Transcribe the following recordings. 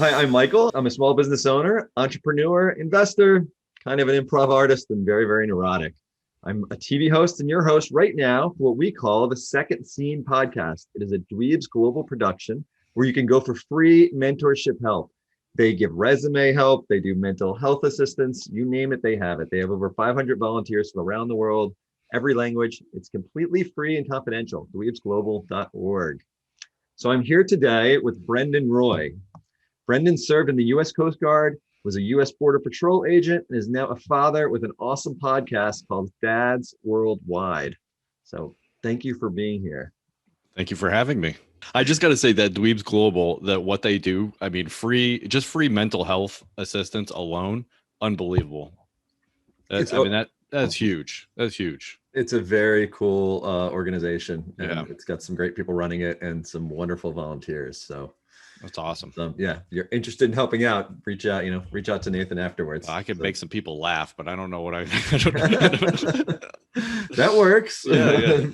Hi, I'm Michael. I'm a small business owner, entrepreneur, investor, kind of an improv artist, and very, very neurotic. I'm a TV host and your host right now for what we call the Second Scene podcast. It is a Dweebs global production where you can go for free mentorship help. They give resume help, they do mental health assistance, you name it, they have it. They have over 500 volunteers from around the world, every language. It's completely free and confidential, dweebsglobal.org. So I'm here today with Brendan Roy. Brendan served in the U.S. Coast Guard, was a U.S. Border Patrol agent, and is now a father with an awesome podcast called Dads Worldwide. So thank you for being here. Thank you for having me. I just got to say that Dweebs Global, that what they do, I mean, free mental health assistance alone, unbelievable. That's huge. That's huge. It's a very cool organization, and Yeah. It's got some great people running it and some wonderful volunteers. So that's awesome. Yeah, if you're interested in helping out, reach out to Nathan afterwards. I could make some people laugh, but I don't know what I that works. Yeah.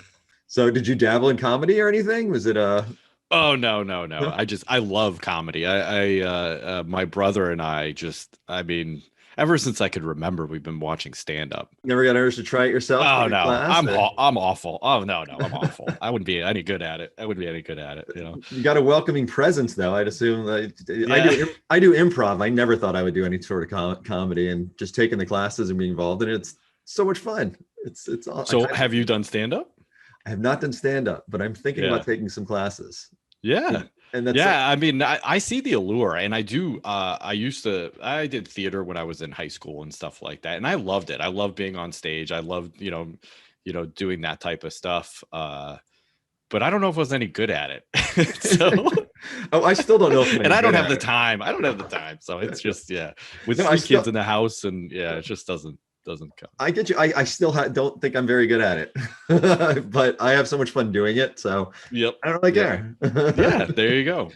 So did you dabble in comedy or anything? Was it Oh, no. I love comedy. My brother and I ever since I could remember, we've been watching stand up. Never got urged to try it yourself? Oh, no, I'm awful. Oh, no, I'm awful. I wouldn't be any good at it. You know, you got a welcoming presence though. I'd assume that I do improv. I never thought I would do any sort of comedy, and just taking the classes and being involved in it, it's so much fun. It's awesome. So have you done stand up? I have not done stand up, but I'm thinking about taking some classes. Yeah. And that's I mean, I see the allure, and I do. I did theater when I was in high school and stuff like that, and I loved it. I loved being on stage. I loved, doing that type of stuff. But I don't know if I was any good at it. So, I still don't know. And I don't have the time. So it's just with three kids in the house, and it just doesn't come. I get you. I still don't think I'm very good at it, but I have so much fun doing it. So yep, I don't really care. Yeah, there you go.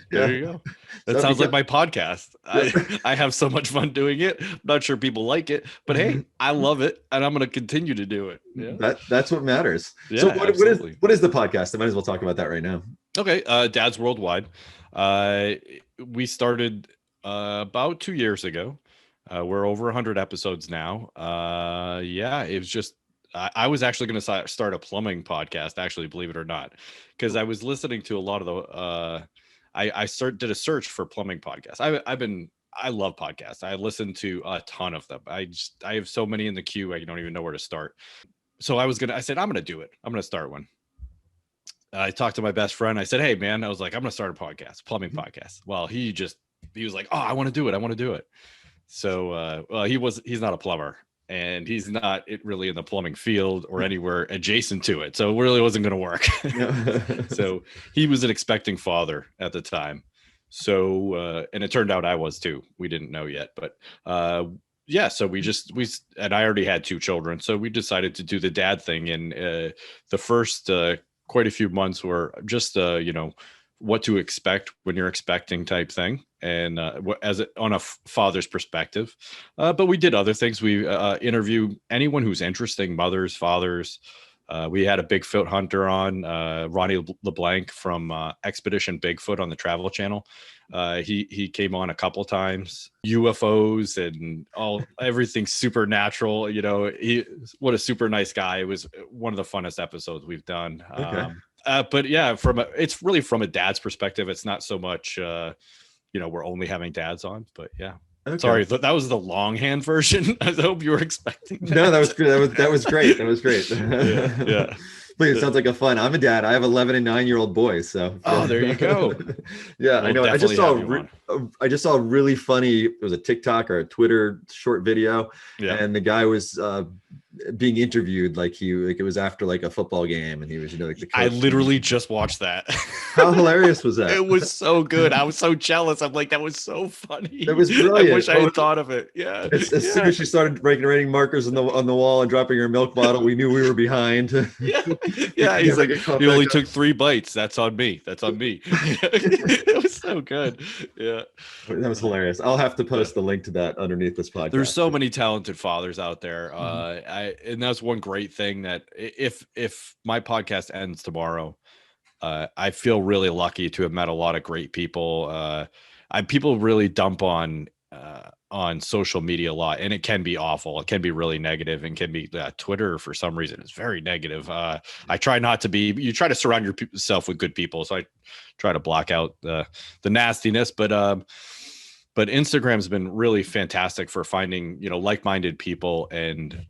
That sounds like my podcast. I have so much fun doing it. I'm not sure people like it, but hey, I love it, and I'm going to continue to do it. Yeah, that's what matters. Yeah, so what is the podcast? I might as well talk about that right now. Okay, Dads Worldwide. We started about 2 years ago. We're over 100 episodes now. It was just, I was actually going to start a plumbing podcast, actually, believe it or not, because I was listening to a lot of the, did a search for plumbing podcasts. I love podcasts. I listen to a ton of them. I have so many in the queue. I don't even know where to start. So I said, I'm going to do it. I'm going to start one. I talked to my best friend. I said, hey man, I was like, I'm going to start a podcast, plumbing podcast. Well, he was like, oh, I want to do it. So, he's not a plumber, and he's not really in the plumbing field or anywhere adjacent to it. So it really wasn't going to work. So he was an expecting father at the time. So, and it turned out I was too. We didn't know yet, but, so and I already had 2 children. So we decided to do the dad thing. And, the first, quite a few months were just, what to expect when you're expecting type thing, and on a father's perspective. But we did other things. We interview anyone who's interesting, mothers, fathers. We had a Bigfoot hunter on, Ronnie LeBlanc from Expedition Bigfoot on the Travel Channel. He came on a couple times. UFOs and everything supernatural. What a super nice guy. It was one of the funnest episodes we've done. Okay. But yeah, it's really from a dad's perspective. It's not so much, we're only having dads on, but yeah. Okay. Sorry, that was the longhand version. I hope you were expecting that. No, that was good. That was great. That was great. Yeah. Please, it sounds like a fun. I'm a dad. I have 11 and 9-year-old boys. So there you go. Yeah, I know. I just saw a really funny. It was a TikTok or a Twitter short video, and the guy was being interviewed like it was after like a football game, and he was like the coach. I literally just watched that. How hilarious was that? It was so good. I was so jealous. I'm like, that was so funny. That was brilliant. I wish I had thought of it. Yeah. As soon as she started rating markers on the wall and dropping her milk bottle, we knew we were behind. Yeah. He's like, he only took 3 bites. That's on me. It was so good. Yeah. That was hilarious. I'll have to post the link to that underneath this podcast. There's so many talented fathers out there. And that's one great thing, that if my podcast ends tomorrow, I feel really lucky to have met a lot of great people. people really dump on social media a lot, and it can be awful. It can be really negative, and can be Twitter for some reason is very negative. I try not to be. You try to surround yourself with good people, so I try to block out the nastiness. But Instagram's been really fantastic for finding, like-minded people. And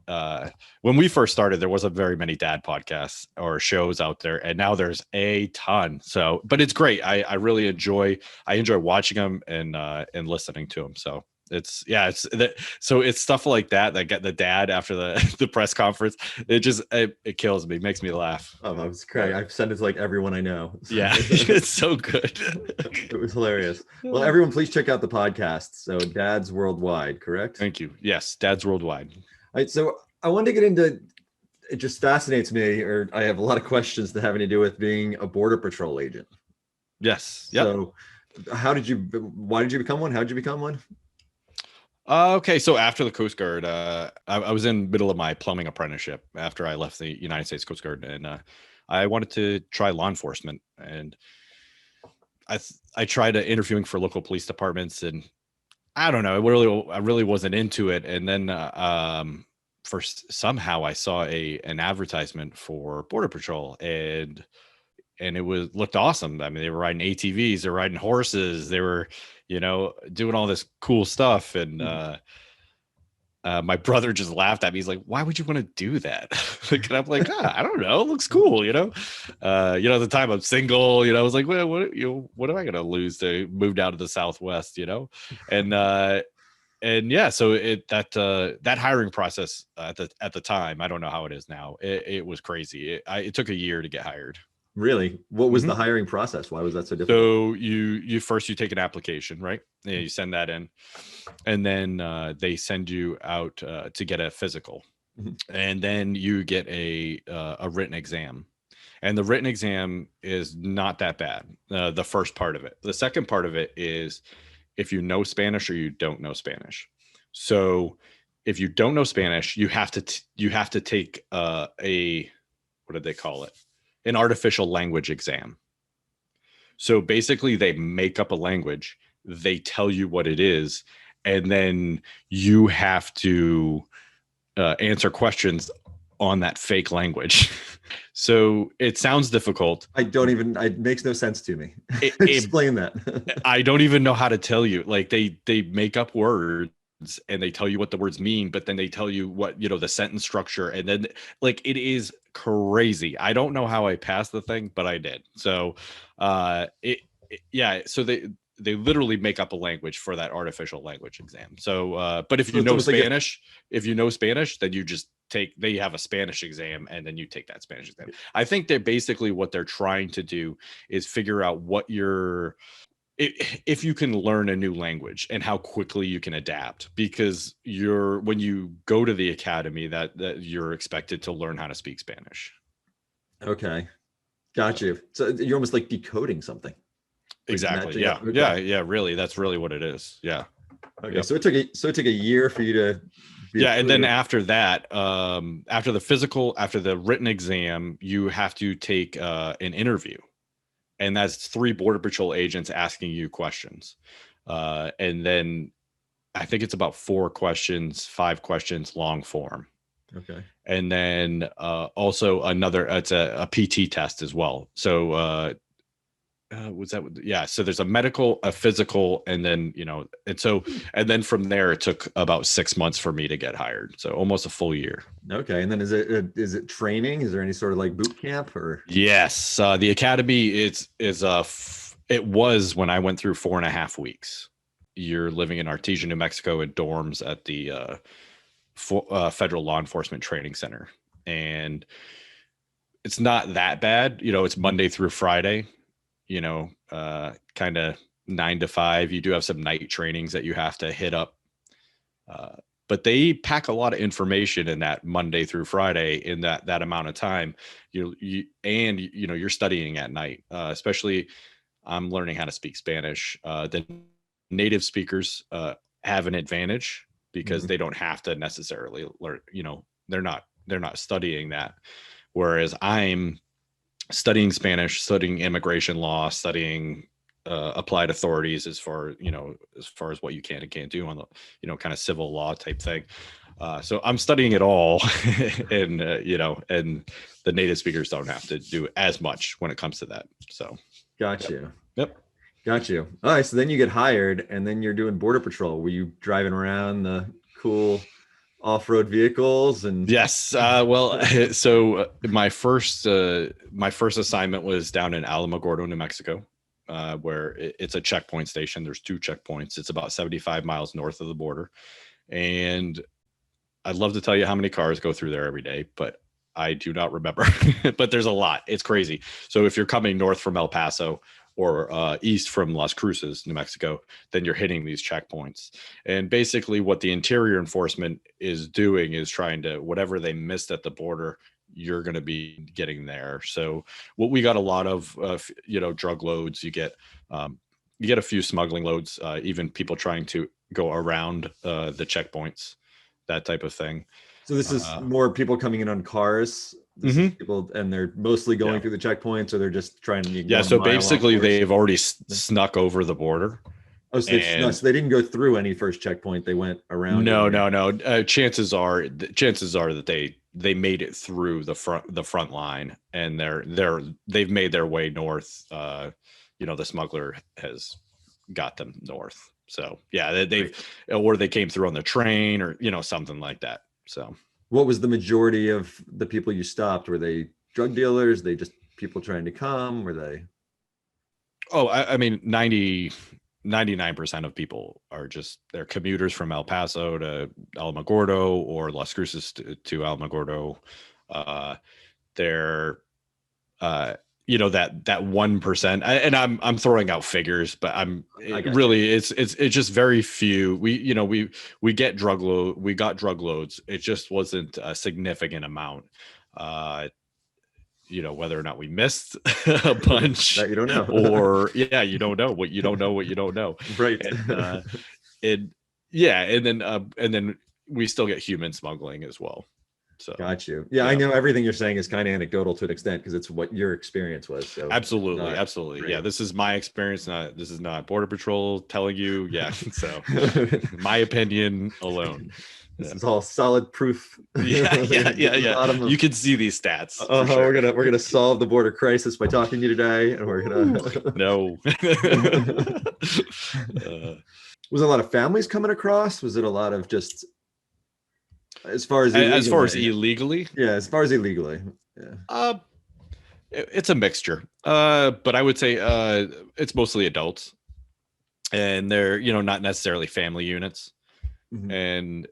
when we first started, there wasn't very many dad podcasts or shows out there, and now there's a ton. So, but it's great. I really enjoy watching them and listening to them. So so it's stuff like that get the dad after the press conference. It kills me, makes me laugh. Oh, that was great. I've sent it to like everyone I know. Yeah, it's so good. It was hilarious. Well, everyone, please check out the podcast. So Dads Worldwide, correct? Thank you. Yes, Dads Worldwide. All right. So I wanted to get into, it just fascinates me, or I have a lot of questions that having to do with being a Border Patrol agent. Yes. Yep. So why did you become one? How did you become one? Okay, so after the Coast Guard, I was in middle of my plumbing apprenticeship after I left the United States Coast Guard, and I wanted to try law enforcement. And I tried interviewing for local police departments, and I don't know, I really wasn't into it. And then somehow I saw an advertisement for Border Patrol, and it looked awesome. I mean, they were riding ATVs, they're riding horses, they were, doing all this cool stuff. And my brother just laughed at me. He's like, "Why would you want to do that?" And I'm like, I don't know. It looks cool, at the time I'm single, I was like, well, what am I going to lose to move down to the Southwest, And yeah, so that hiring process at the time, I don't know how it is now. It was crazy. It took a year to get hired. Really? What was the hiring process? Why was that so difficult? So you first take an application, right? Yeah, you send that in, and then they send you out to get a physical, and then you get a written exam. And the written exam is not that bad. The first part of it. The second part of it is if you know Spanish or you don't know Spanish. So if you don't know Spanish, you have to take what did they call it? An artificial language exam. So basically they make up a language, they tell you what it is, and then you have to answer questions on that fake language. So it sounds difficult. It makes no sense to me. Explain that. I don't even know how to tell you. Like they make up words and they tell you what the words mean, but then they tell you what, the sentence structure. And then it is crazy. I don't know how I passed the thing, but I did. So so they literally make up a language for that artificial language exam. So, but if you know Spanish, then you just they have a Spanish exam, and then you take that Spanish exam. I think that basically what they're trying to do is figure out if you can learn a new language and how quickly you can adapt, because when you go to the academy that you're expected to learn how to speak Spanish. Okay. Got you. So you're almost like decoding something. Exactly. Yeah. Okay. Yeah. Really. That's really what it is. Yeah. Okay. Yep. So it took a year for you to and then after that, after the physical, after the written exam, you have to take an interview. And that's 3 Border Patrol agents asking you questions. And then I think it's about 5 questions, long form. Okay. And then also it's a PT test as well. So was that? Yeah. So there's a medical, a physical, and then, and then from there, it took about 6 months for me to get hired. So almost a full year. Okay. And then is it training? Is there any sort of like boot camp or? Yes. The academy it was when I went through 4.5 weeks. You're living in Artesia, New Mexico in dorms at the Federal Law Enforcement Training Center. And it's not that bad. It's Monday through Friday. Kind of 9 to 5. You do have some night trainings that you have to hit up. But they pack a lot of information in that Monday through Friday in that amount of time. You're studying at night, especially I'm learning how to speak Spanish. The native speakers have an advantage because they don't have to necessarily learn, they're not studying that. Whereas I'm studying Spanish, studying immigration law, studying applied authorities as far as what you can and can't do on the kind of civil law type thing. So I'm studying it all, and and the native speakers don't have to do as much when it comes to that. So Got you. Yep. Got you. All right. So then you get hired and then you're doing border patrol. Were you driving around the cool off-road vehicles? And Yes. Well, so my first assignment was down in Alamogordo, New Mexico, where it's a checkpoint station. There's 2 checkpoints. It's about 75 miles north of the border. And I'd love to tell you how many cars go through there every day, but I do not remember. But there's a lot. It's crazy. So if you're coming north from El Paso or east from Las Cruces, New Mexico, then you're hitting these checkpoints. And basically what the interior enforcement is doing is trying to, whatever they missed at the border, you're going to be getting there. So what we got a lot of, drug loads, you get a few smuggling loads, even people trying to go around the checkpoints, that type of thing. So this is more people coming in on cars. This is people, and they're mostly going through the checkpoints, or they're just trying to. Yeah. So basically, they've already snuck over the border. Oh, so they didn't go through any first checkpoint. They went around. No. Chances are that they made it through the front line, and they've made their way north. The smuggler has got them north. So yeah, they came through on the train, or something like that. So what was the majority of the people you stopped? Were they drug dealers? They just people trying to come? Were they? Oh, I mean, 99% of people are they're commuters from El Paso to Alamogordo or Las Cruces to Alamogordo. They're, that 1%, and I'm throwing out figures, but it's just very few. We got drug loads. It just wasn't a significant amount. Whether or not we missed a bunch that you don't know, or you don't know what you don't know. Right. And then we still get human smuggling as well. So got you. Yeah, I know everything you're saying is kind of anecdotal to an extent because it's what your experience was. So absolutely. Great. Yeah, this is my experience. This is not Border Patrol telling you. Yeah, so my opinion alone. This is all solid proof. Yeah. You can see these stats. Sure. We're gonna solve the border crisis by talking to you today, and we're gonna no. Was a lot of families coming across? Was it a lot of just as far as illegally? Yeah, as far as illegally. Yeah. It's a mixture. But I would say it's mostly adults, and they're not necessarily family units, and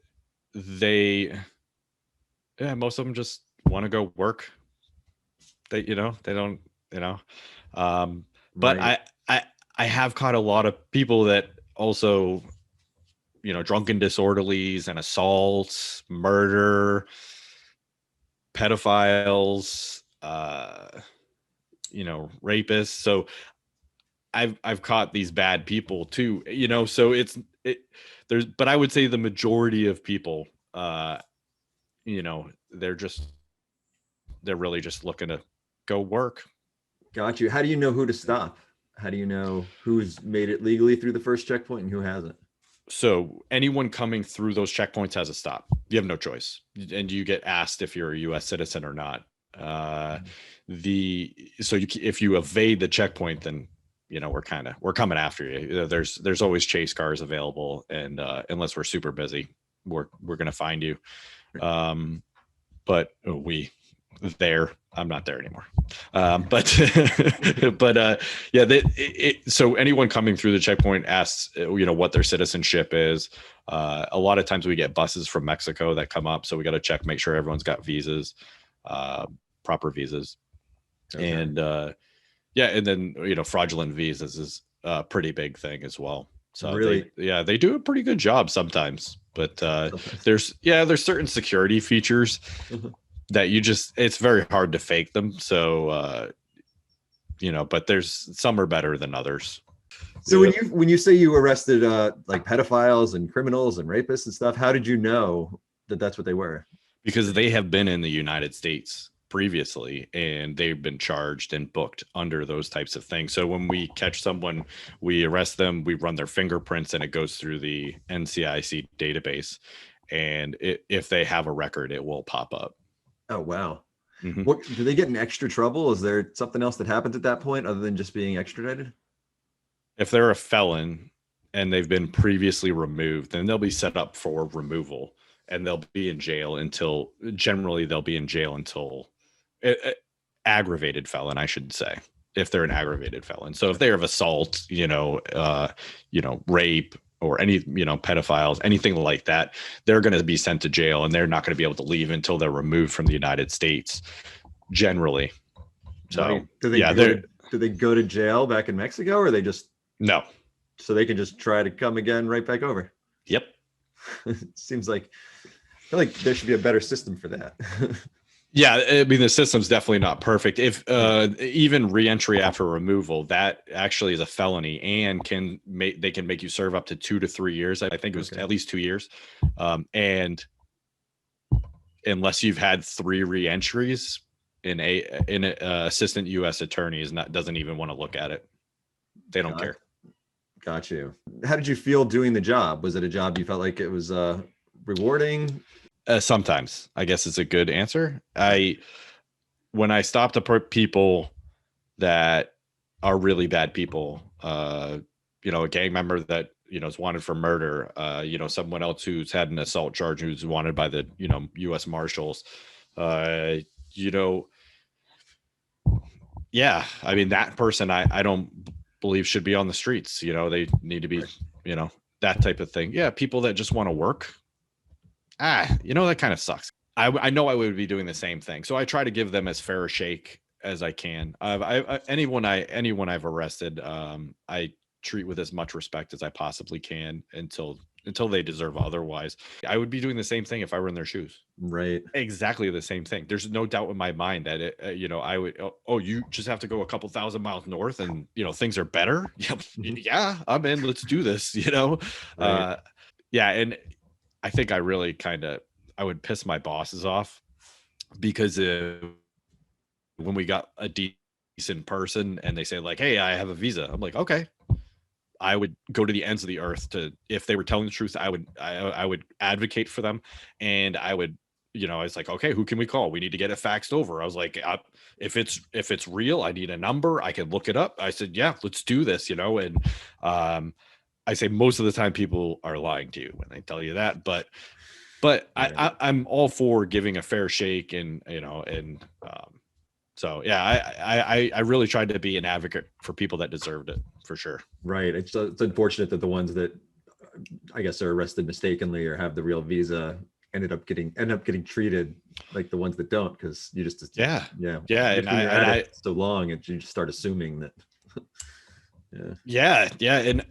most of them just want to go work. They don't. But right. I have caught a lot of people that also, drunken disorderlies and assaults, murder, pedophiles, rapists. So I've caught these bad people too, so but I would say the majority of people, they're really just looking to go work. Got you. How do you know who to stop? How do you know who's made it legally through the first checkpoint and who hasn't? So anyone coming through those checkpoints has a stop. You have no choice, and you get asked if you're a U.S. citizen or not. If you evade the checkpoint, then we're coming after you. There's always chase cars available, and unless we're super busy, we're gonna find you. But I'm not there anymore. So anyone coming through the checkpoint asks, what their citizenship is. A lot of times we get buses from Mexico that come up, so we got to make sure everyone's got visas, proper visas. Okay. And and then fraudulent visas is a pretty big thing as well. So really? They do a pretty good job sometimes, but there's certain security features that it's very hard to fake them. So, but there's some are better than others. So when you say you arrested like pedophiles and criminals and rapists and stuff, how did you know that that's what they were? Because they have been in the United States previously, and they've been charged and booked under those types of things. So when we catch someone, we arrest them, we run their fingerprints, and it goes through the NCIC database. And if they have a record, it will pop up. Oh, wow. Mhm. What, do they get in extra trouble? Is there something else that happens at that point other than just being extradited? If they're a felon and they've been previously removed, then they'll be set up for removal, and they'll be in jail until, generally they'll be in jail until aggravated felon, I should say, if they're an aggravated felon. So if they have assault, rape, or any, pedophiles, anything like that, they're going to be sent to jail, and they're not going to be able to leave until they're removed from the United States, generally. So Right. Do they go to jail back in Mexico, or they just no. so they can just try to come again right back over? Yep. It seems like, I feel like there should be a better system for that. Yeah, I mean, the system's definitely not perfect. If even reentry after removal, that actually is a felony, and they can make you serve up to 2 to 3 years. I think it was at least 2 years, and unless you've had 3 reentries, an assistant U.S. attorney doesn't even want to look at it. They don't care. Got you. How did you feel doing the job? Was it a job you felt like it was rewarding? Sometimes, I guess, it's a good answer. When I stop to people that are really bad people, a gang member that is wanted for murder, someone else who's had an assault charge who's wanted by the U.S. Marshals, yeah, I mean, that person I don't believe should be on the streets. They need to be, that type of thing. Yeah, people that just want to work. That kind of sucks. I know I would be doing the same thing. So I try to give them as fair a shake as I can. Anyone I've arrested, I treat with as much respect as I possibly can until they deserve otherwise. I would be doing the same thing if I were in their shoes. Right. Exactly the same thing. There's no doubt in my mind that I would, you just have to go a couple thousand miles north and, things are better. Yeah, I'm in, let's do this, Right. yeah. And I think I really I would piss my bosses off because when we got a decent person and they say like, hey, I have a visa. I'm like, okay. I would go to the ends of the earth if they were telling the truth, I would advocate for them. And I would, it's like, okay, who can we call? We need to get it faxed over. I was like, if it's real, I need a number. I can look it up. I said, yeah, let's do this, and, I say most of the time people are lying to you when they tell you that, but right. I'm all for giving a fair shake, and so yeah, I really tried to be an advocate for people that deserved it, for sure. Right. It's unfortunate that the ones that I guess are arrested mistakenly or have the real visa end up getting treated like the ones that don't, because you just yeah. And I so long, and you just start assuming that. Yeah. And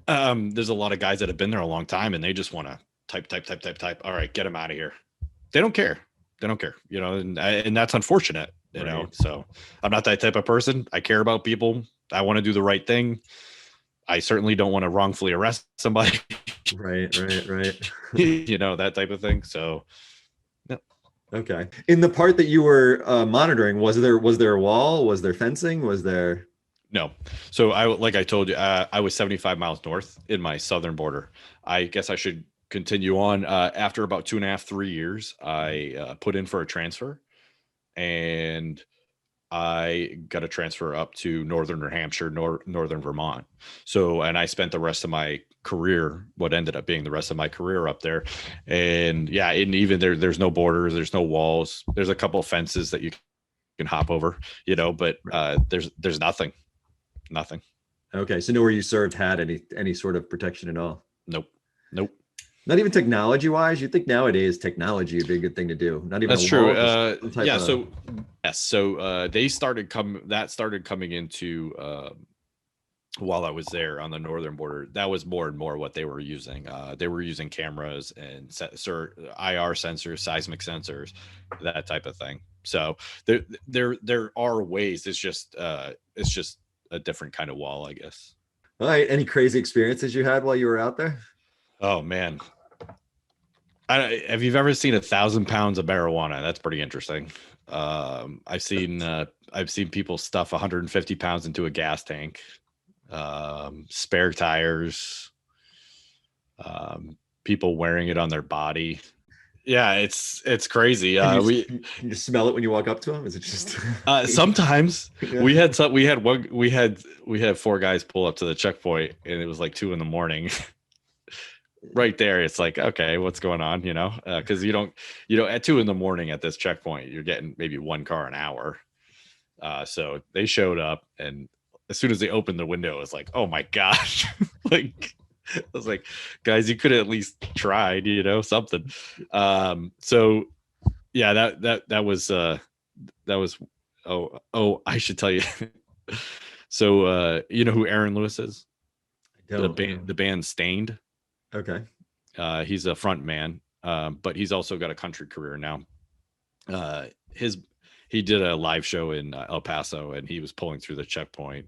there's a lot of guys that have been there a long time, and they just want to type. All right, get them out of here. They don't care, and that's unfortunate, Right. So I'm not that type of person. I care about people. I want to do the right thing. I certainly don't want to wrongfully arrest somebody. Right. That type of thing. So no. Okay. In the part that you were monitoring, was there a wall? Was there fencing? Was there? No. So like I told you, I was 75 miles north in my southern border. I guess I should continue on. After about 2.5, 3 years, I put in for a transfer, and I got a transfer up to northern New Hampshire, northern Vermont. So, and I spent the rest of my career, what ended up being the rest of my career, up there. And yeah, and even there's no borders, there's no walls. There's a couple of fences that you can hop over, but there's nothing. Okay. So nowhere you served had any sort of protection at all? Nope. Not even technology wise. You think nowadays technology would be a good thing to do? Not even. That's true. Yeah. So they started coming into while I was there on the northern border. That was more and more what they were using. They were using cameras and IR sensors, seismic sensors, that type of thing. So there are ways. It's just a different kind of wall, I guess. All right. Any crazy experiences you had while you were out there? Oh man. Have you ever seen 1,000 pounds of marijuana? That's pretty interesting. I've seen people stuff 150 pounds into a gas tank, spare tires, people wearing it on their body. Yeah, it's crazy. Can you smell it when you walk up to them? Is it just Sometimes Yeah. we had four guys pull up to the checkpoint, and it was like 2 a.m. Right there, it's like, okay, what's going on? Because you don't at 2 a.m. at this checkpoint, you're getting maybe one car an hour. So they showed up, and as soon as they opened the window, it was like, oh my gosh, like I was like, guys, you could have at least tried, something. So yeah, that was I should tell you. So you know who Aaron Lewis is? I don't. The band Stained. Okay. He's a front man, but he's also got a country career now. He did a live show in El Paso, and he was pulling through the checkpoint.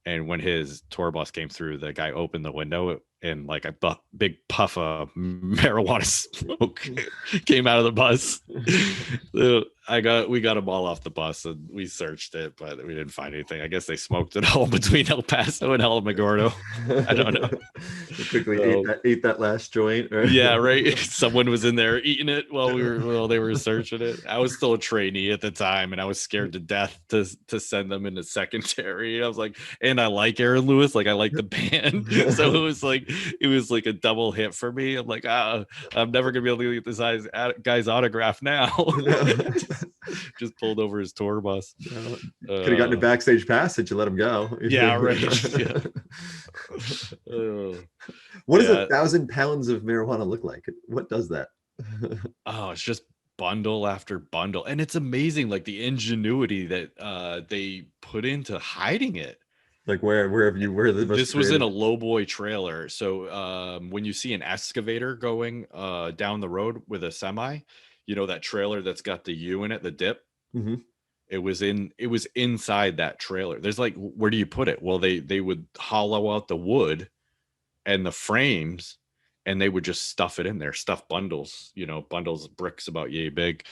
And when his tour bus came through, the guy opened the window, and like a big puff of marijuana smoke came out of the bus. So we got them all off the bus, and we searched it, but we didn't find anything. I guess they smoked it all between El Paso and Alamogordo. I don't know. Quickly ate that last joint. Or... Yeah, right. Someone was in there eating it while they were searching it. I was still a trainee at the time, and I was scared to death to send them into secondary. I was like, and I like Aaron Lewis, like I like the band, so it was like a double hit for me. I'm like, I'm never gonna be able to get this guy's autograph now. Just pulled over his tour bus. Could have gotten a backstage pass that you let him go. Yeah, right. Yeah. What does 1,000 pounds of marijuana look like? What does that? Oh, it's just bundle after bundle, and it's amazing, like the ingenuity that they put into hiding it. Like where this was in a lowboy trailer. So when you see an excavator going down the road with a semi, that trailer that's got the U in it, the dip. Mm-hmm. It was inside that trailer. There's like, where do you put it? Well, they would hollow out the wood and the frames, and they would just stuff it in there, stuff bundles, bundles of bricks about yay big.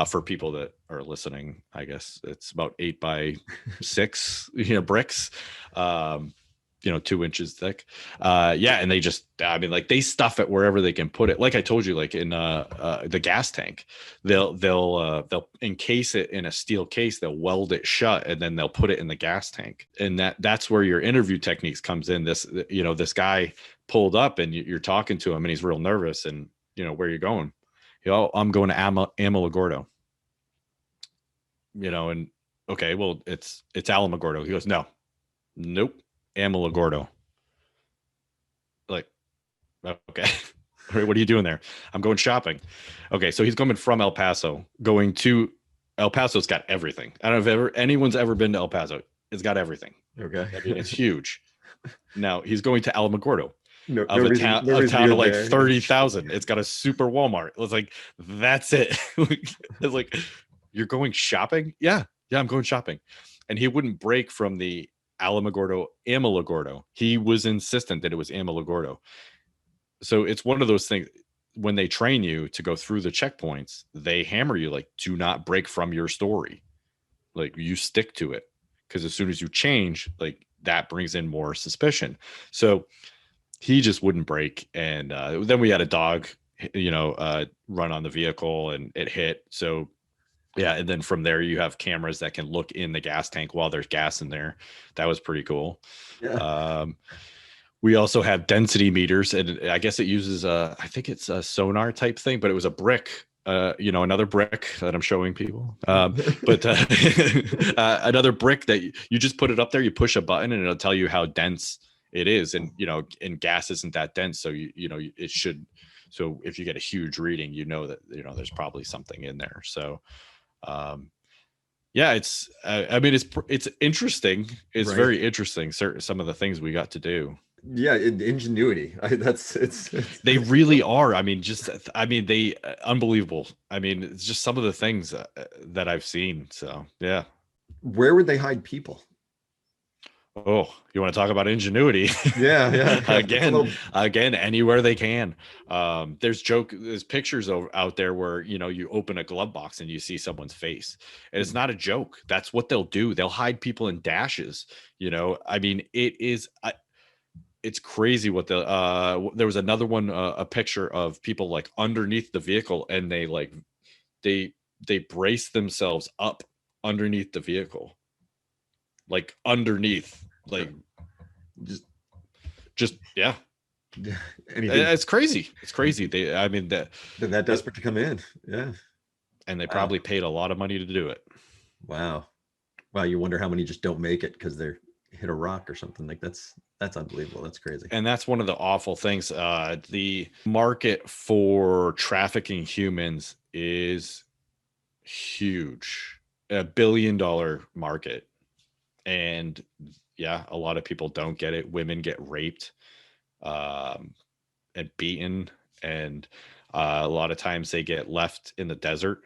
For people that are listening, I guess it's about 8 by 6, bricks, 2 inches thick. And they just, like they stuff it wherever they can put it. Like I told you, like in the gas tank, they'll encase it in a steel case, they'll weld it shut, and then they'll put it in the gas tank. And that's where your interview techniques comes in. This guy pulled up, and you're talking to him, and he's real nervous, and where are you going? I'm going to Alamogordo. And okay, well, it's Alamogordo. He goes, nope, Alamogordo. Like, okay. What are you doing there? I'm going shopping. Okay, so he's coming from El Paso, going to El Paso's got everything. I don't know if anyone's ever been to El Paso. It's got everything. Okay. It's huge. Now he's going to Alamogordo. A town of like 30,000. It's got a super Walmart. It's like, that's it. It's like, you're going shopping? Yeah, I'm going shopping. And he wouldn't break from the Alamogordo. He was insistent that it was Alamogordo. So it's one of those things, when they train you to go through the checkpoints, they hammer you like, do not break from your story. Like, you stick to it, because as soon as you change, like, that brings in more suspicion. So he just wouldn't break. And then we had a dog, run on the vehicle, and it hit. So yeah. And then from there, you have cameras that can look in the gas tank while there's gas in there. That was pretty cool. Yeah. We also have density meters, and I guess it uses I think it's a sonar type thing, but it was a brick, another brick that I'm showing people. But another brick that you just put it up there, you push a button, and it'll tell you how dense it is. And and gas isn't that dense, so it should. So if you get a huge reading, that there's probably something in there. So it's it's interesting. It's right. Very interesting. Some of the things we got to do. Yeah, ingenuity. They really are. They unbelievable. It's just some of the things that I've seen. So yeah. Where would they hide people? Oh, you want to talk about ingenuity? Yeah, yeah. It's a again, little, again, anywhere they can. There's pictures out there where, you open a glove box and you see someone's face, and it's not a joke. That's what they'll do. They'll hide people in dashes. I mean, it's crazy what there was another one, a picture of people like underneath the vehicle, and they they brace themselves up underneath the vehicle, like underneath, like just just yeah. anything It's crazy. It's crazy. I mean that desperate to come in. Yeah. and they Wow. probably paid a lot of money to do it. Wow. Wow. You wonder how many just don't make it because they're hit a rock or something. Like that's unbelievable. That's crazy. And that's one of the awful things. The market for trafficking humans is huge, $1 billion market. And yeah, a lot of people don't get it. Women get raped, and beaten, and a lot of times they get left in the desert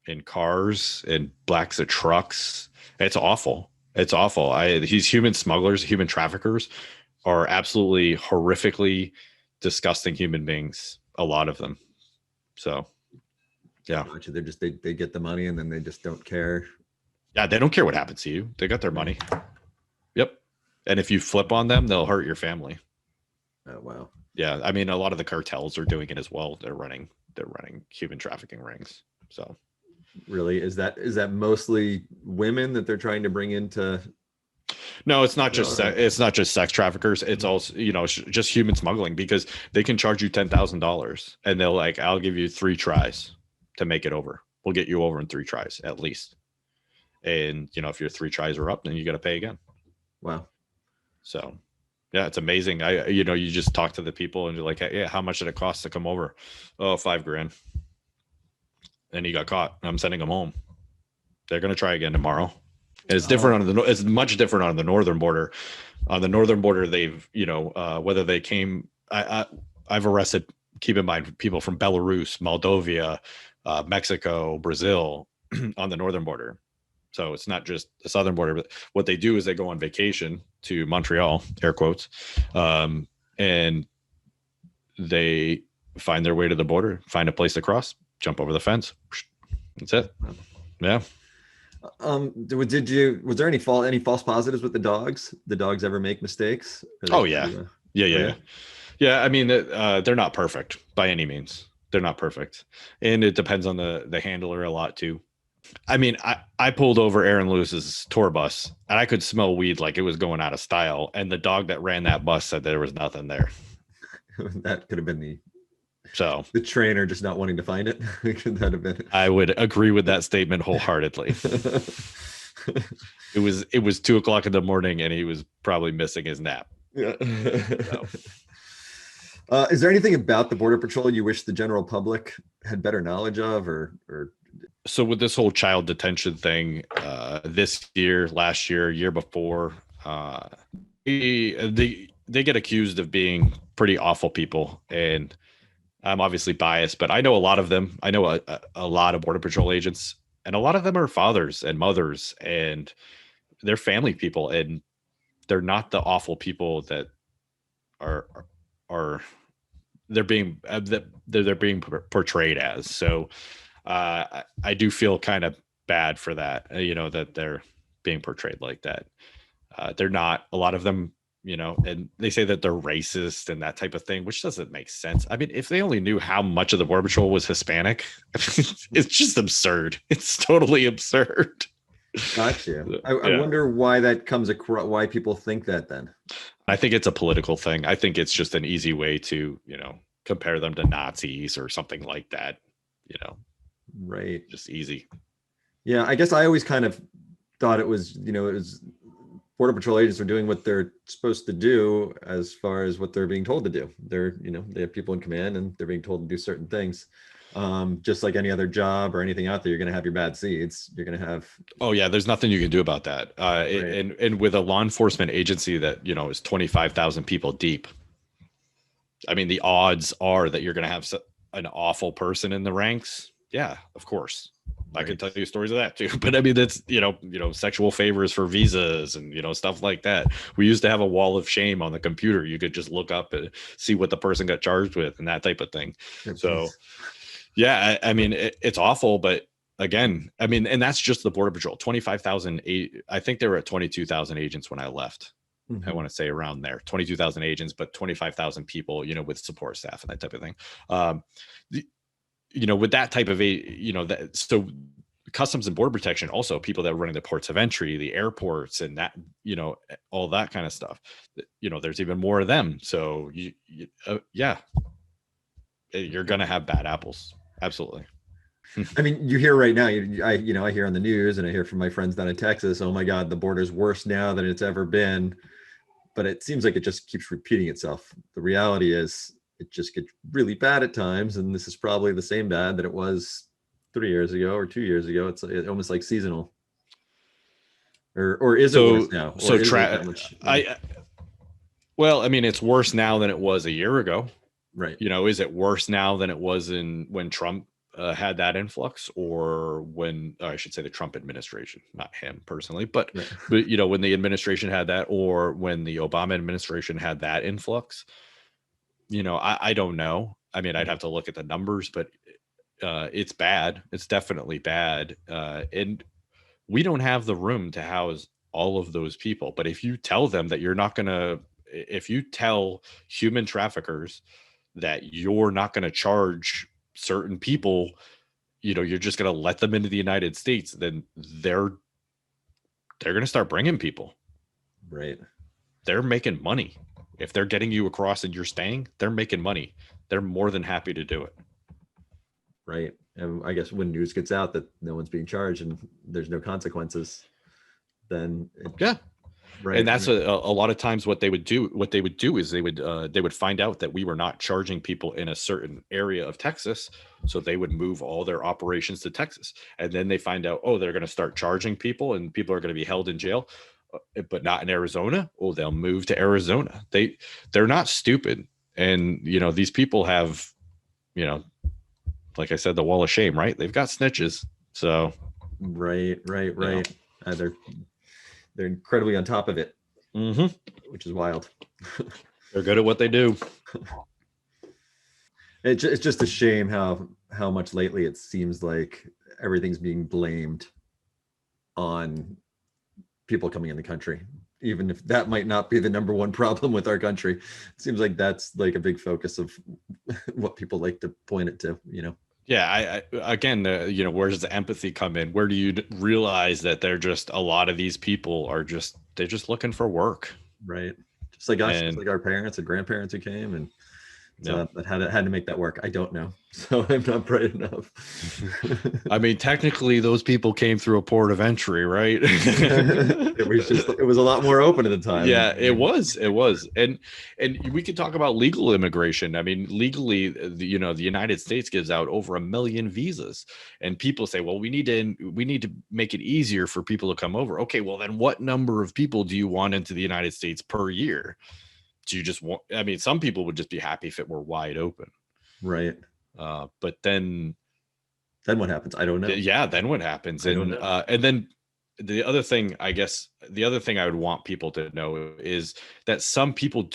in cars and blacks of trucks. It's awful. It's awful. These human smugglers, human traffickers, are absolutely horrifically disgusting human beings. A lot of them. So yeah. Gotcha. They're just they get the money and then they just don't care. Yeah, they don't care what happens to you. They got their money. Yep. And if you flip on them, they'll hurt your family. Oh wow. Yeah, I mean, a lot of the cartels are doing it as well. They're running human trafficking rings. So Really? Is that mostly women that they're trying to bring into? no, it's not just it's not just sex traffickers. It's also just human smuggling, because they can charge you $10,000 and they'll like, I'll give you 3 tries to make it over. We'll get you over in 3 tries at least. And if your 3 tries are up, then you got to pay again. Wow. So yeah, it's amazing. You just talk to the people and you're like, hey, yeah, how much did it cost to come over? Oh, $5,000. And he got caught. I'm sending him home. They're going to try again tomorrow. And it's different it's much different on the northern border. On the northern border, they've, whether they came, I've arrested, keep in mind, people from Belarus, Moldova, Mexico, Brazil on the northern border. So it's not just the southern border, but what they do is they go on vacation to Montreal, air quotes, and they find their way to the border, find a place to cross, jump over the fence. That's it. Yeah. Was there any false positives with the dogs? The dogs ever make mistakes? Oh yeah. Yeah. Oh, yeah? Yeah. I mean, they're not perfect by any means. They're not perfect. And it depends on the handler a lot too. I mean, I pulled over Aaron Lewis's tour bus and I could smell weed like it was going out of style. And the dog that ran that bus said there was nothing there. That could have been the trainer just not wanting to find it. Could that have been? I would agree with that statement wholeheartedly. It was 2:00 in the morning and he was probably missing his nap. Yeah. So. Is there anything about the Border Patrol you wish the general public had better knowledge of, or? So with this whole child detention thing, this year, last year before, they get accused of being pretty awful people, and I'm obviously biased, but I know a lot of them. I know a lot of Border Patrol agents, and a lot of them are fathers and mothers, and they're family people, and they're not the awful people that are they're being portrayed as. So I do feel kind of bad for that, that they're being portrayed like that. They're not, a lot of them, and they say that they're racist and that type of thing, which doesn't make sense. I mean, if they only knew how much of the Border Patrol was Hispanic, it's just absurd. It's totally absurd. Gotcha. I wonder why that comes across, why people think that then. I think it's a political thing. I think it's just an easy way to, compare them to Nazis or something like that, Right. Just easy. Yeah. I guess I always kind of thought it was Border Patrol agents are doing what they're supposed to do as far as what they're being told to do. They're, they have people in command and they're being told to do certain things. Just like any other job or anything out there, you're going to have your bad seeds. You're going to have. Oh yeah. There's nothing you can do about that. Right. And with a law enforcement agency that, is 25,000 people deep. I mean, the odds are that you're going to have an awful person in the ranks. Yeah, of course. I can tell you stories of that too. But I mean, that's, sexual favors for visas and, stuff like that. We used to have a wall of shame on the computer. You could just look up and see what the person got charged with and that type of thing. So yeah, I mean, it's awful, but again, I mean, and that's just the Border Patrol, 25,000. I think they were at 22,000 agents when I left. Mm-hmm. I want to say around there, 22,000 agents, but 25,000 people, with support staff and that type of thing. With that type of so Customs and Border Protection, also people that are running the ports of entry, the airports, and that, all that kind of stuff. There's even more of them. So yeah, you're gonna have bad apples. Absolutely. I mean, you hear right now, I hear on the news and I hear from my friends down in Texas, oh my God, the border's worse now than it's ever been. But it seems like it just keeps repeating itself. The reality is it just gets really bad at times. And this is probably the same bad that it was 3 years ago or 2 years ago. It's almost like seasonal. Or is it worse now? Well, I mean, it's worse now than it was a year ago. Right. Is it worse now than it was when Trump had that influx, or when I should say the Trump administration, not him personally, but right. but when the administration had that, or when the Obama administration had that influx, I don't know. I mean, I'd have to look at the numbers, but it's bad. It's definitely bad, and we don't have the room to house all of those people. But if you tell them that if you tell human traffickers that you're not going to charge certain people, you're just going to let them into the United States, then they're going to start bringing people. Right. They're making money. If they're getting you across and you're staying, they're making money. They're more than happy to do it. Right. And I guess when news gets out that no one's being charged and there's no consequences, then yeah. Right. And that's a lot of times what they would do is they would find out that we were not charging people in a certain area of Texas. So they would move all their operations to Texas. And then they find out, oh, they're going to start charging people and people are going to be held in jail, but not in Arizona. Oh, they'll move to Arizona. They're not stupid. And, these people have, like I said, the wall of shame, right? They've got snitches. So. Right. They're incredibly on top of it, which is wild. They're good at what they do. It's just a shame how much lately it seems like everything's being blamed on people coming in the country, even if that might not be the number one problem with our country. It seems like that's like a big focus of what people like to point it to, Yeah, again, where does the empathy come in? Where do you realize that they're just, a lot of these people are they're just looking for work, right? Just like us, just like our parents and grandparents who came and but had to make that work. I don't know, so I'm not bright enough. I mean, technically, those people came through a port of entry, right? It was a lot more open at the time. Yeah, it was, and we could talk about legal immigration. I mean, legally, the United States gives out over 1 million visas, and people say, well, we need to make it easier for people to come over. Okay, well, then what number of people do you want into the United States per year? Do you just want? I mean, some people would just be happy if it were wide open, right? But then what happens? I don't know. Yeah, then what happens? And then the other thing I would want people to know is that some people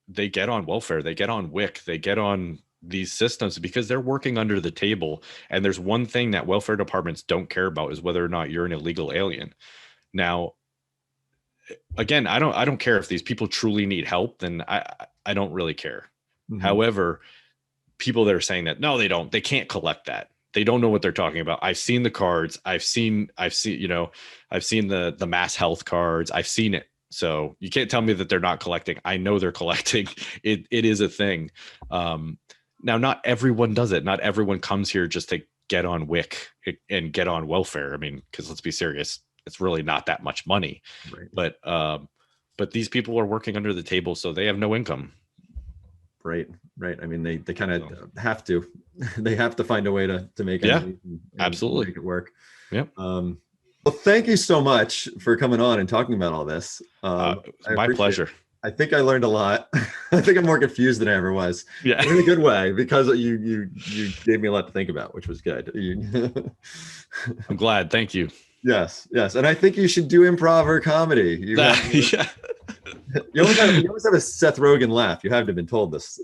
they get on welfare, they get on WIC, they get on these systems because they're working under the table. And there's one thing that welfare departments don't care about is whether or not you're an illegal alien. Now, again, I don't care if these people truly need help, then I don't really care. However, people that are saying that, no, they don't, they can't collect that. They don't know what they're talking about. I've seen the cards. I've seen, the mass health cards. I've seen it. So you can't tell me that they're not collecting. I know they're collecting. It is a thing. Now, not everyone does it. Not everyone comes here just to get on WIC and get on welfare. I mean, because let's be serious, it's really not that much money. Right. But these people are working under the table, so they have no income. Right. I mean, they kind of have to. They have to find a way to make it. And absolutely make it work. Yep. Well, thank you so much for coming on and talking about all this. It's my pleasure. I think I learned a lot. I think I'm more confused than I ever was. Yeah. In a good way, because you gave me a lot to think about, which was good. I'm glad. Thank you. Yes, yes. And I think you should do improv or comedy. Yeah. You always have a Seth Rogen laugh. You haven't been told this.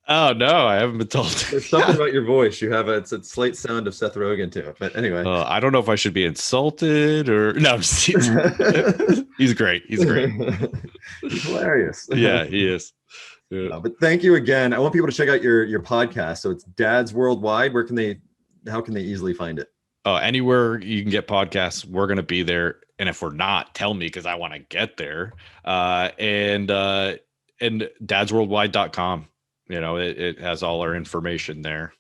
Oh no, I haven't been told. There's something about your voice. You have it's a slight sound of Seth Rogen to it. But anyway. I don't know if I should be insulted or no. He's great. He's great. He's hilarious. Yeah, he is. Yeah. But thank you again. I want people to check out your podcast. So it's Dads Worldwide. How can they easily find it? Oh, anywhere you can get podcasts, we're gonna be there. And if we're not, tell me because I want to get there. And dadsworldwide.com. It has all our information there.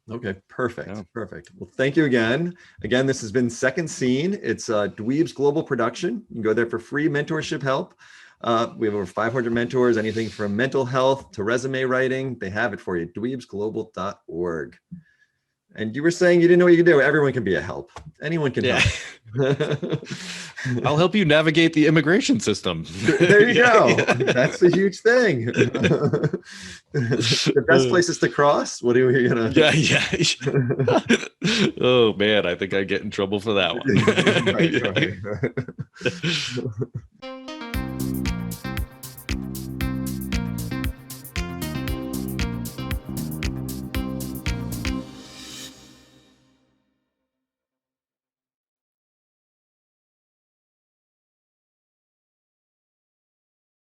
Okay, perfect. Yeah. Perfect. Well, thank you again. Again, this has been Second Scene. It's Dweeb's Global Production. You can go there for free mentorship help. We have over 500 mentors, anything from mental health to resume writing. They have it for you, dweebsglobal.org. And you were saying you didn't know what you could do. Everyone can be a help. Anyone can help. I'll help you navigate the immigration system. There you go. Yeah. That's a huge thing. The best places to cross. What are we gonna? Yeah. Oh man, I think I get in trouble for that one. Right.